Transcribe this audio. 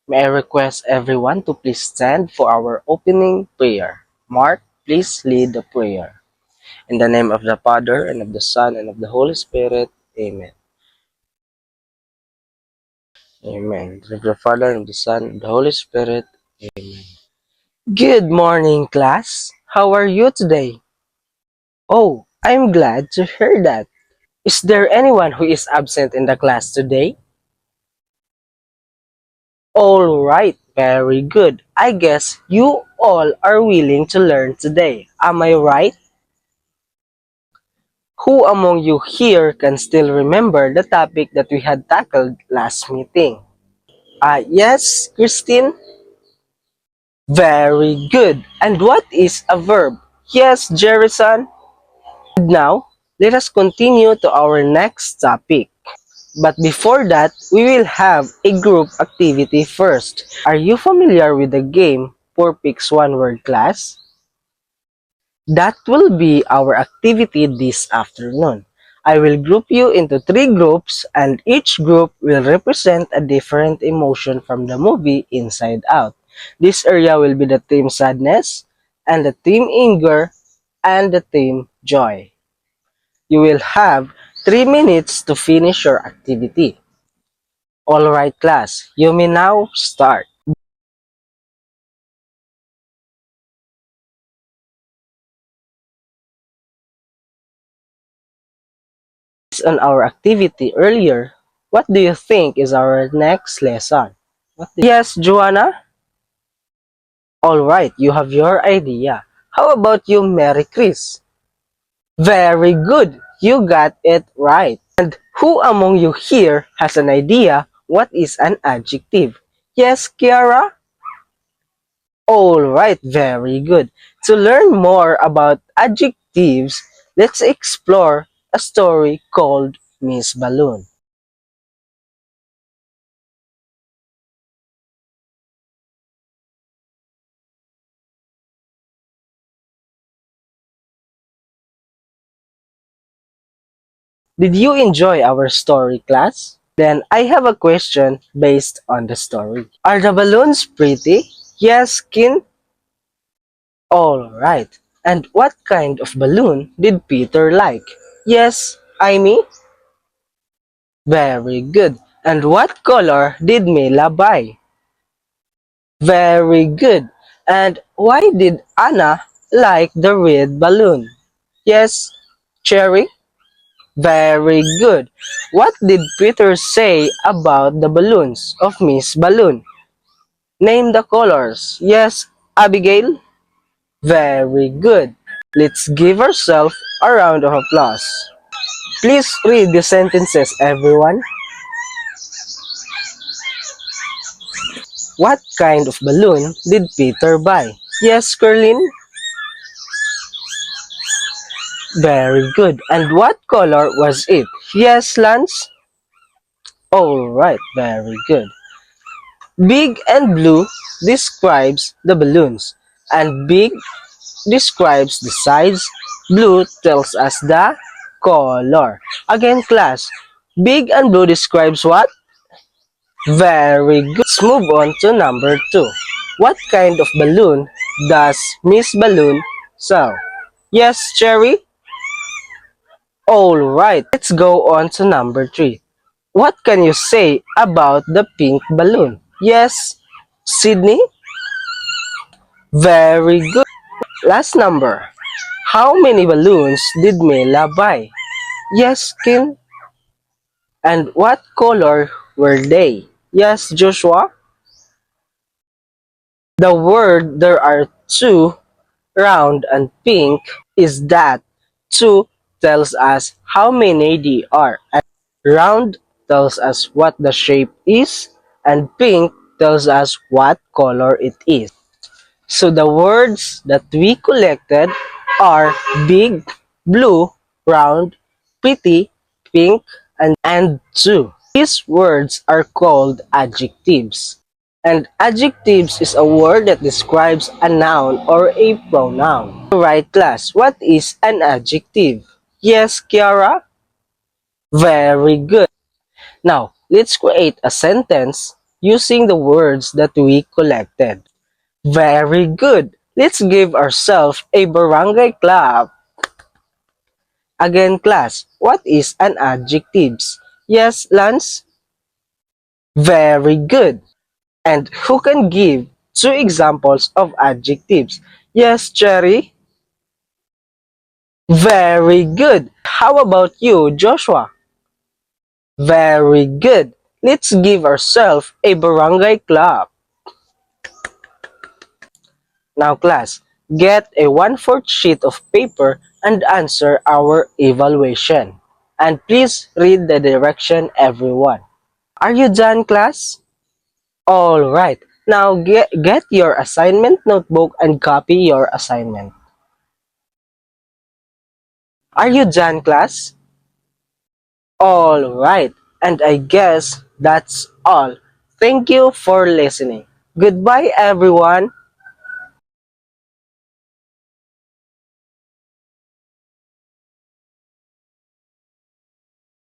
May I request everyone to please stand for our opening prayer. Mark, please lead the prayer. In the name of the Father, and of the Son, and of the Holy Spirit. Amen. Amen. In the name of the Father, and of the Son, and of the Holy Spirit. Amen. Good morning, class. How are you today? Oh, I'm glad to hear that. Is there anyone who is absent in the class today? All right, very good. I guess you all are willing to learn today. Am I right? Who among you here can still remember the topic that we had tackled last meeting? Yes, Christine? Very good. And what is a verb? Yes, Jerison? Now, let us continue to our next topic. But before that, we will have a group activity first. Are you familiar with the game 4 Picks 1 Word class? That will be our activity this afternoon. I will group you into 3 groups and each group will represent a different emotion from the movie Inside Out. This area will be the team sadness and the team anger and the team joy. You will have 3 minutes to finish your activity. Alright class, you may now start. Based on our activity earlier, what do you think is our next lesson? Yes, Joanna? Alright, you have your idea. How about you, Mary Chris? Very good, you got it right. And who among you here has an idea what is an adjective? Yes, Kiara? Alright, very good. To learn more about adjectives, let's explore a story called Miss Balloon. Did you enjoy our story, class? Then I have a question based on the story. Are the balloons pretty? Yes, Kin? Alright. And what kind of balloon did Peter like? Yes, Amy? Very good. And what color did Mila buy? Very good. And why did Anna like the red balloon? Yes, Cherry? Very good. What did Peter say about the balloons of Miss Balloon? Name the colors. Yes, Abigail? Very good. Let's give ourselves a round of applause. Please read the sentences, everyone. What kind of balloon did Peter buy? Yes, Kerlin? Very good. And what color was it? Yes, Lance? Alright, very good. Big and blue describes the balloons, and big describes the size. Blue tells us the color. Again, class, big and blue describes what? Very good. Let's move on to number 2. What kind of balloon does Miss Balloon sell? Yes, Cherry? Alright, let's go on to number 3. What can you say about the pink balloon? Yes, Sydney? Very good. Last number. How many balloons did Mela buy? Yes, Kim. And what color were they? Yes, Joshua. The word there are two, round and pink, is that two tells us how many they are. And round tells us what the shape is, and pink tells us what color it is. So the words that we collected are big, blue, round, pretty, pink, and two. These words are called adjectives. And adjectives is a word that describes a noun or a pronoun. Right, class, what is an adjective? Yes, Kiara? Very good. Now, let's create a sentence using the words that we collected. Very good. Let's give ourselves a barangay clap. Again, class, what is an adjective? Yes, Lance? Very good. And who can give two examples of adjectives? Yes, Cherry? Very good. How about you, Joshua? Very good. Let's give ourselves a barangay clap. Now class, get a 1/4 sheet of paper and answer our evaluation. And please read the direction, everyone. Are you done, class? Alright, now get your assignment notebook and copy your assignment. Are you done, class? Alright, and I guess that's all. Thank you for listening. Goodbye, everyone.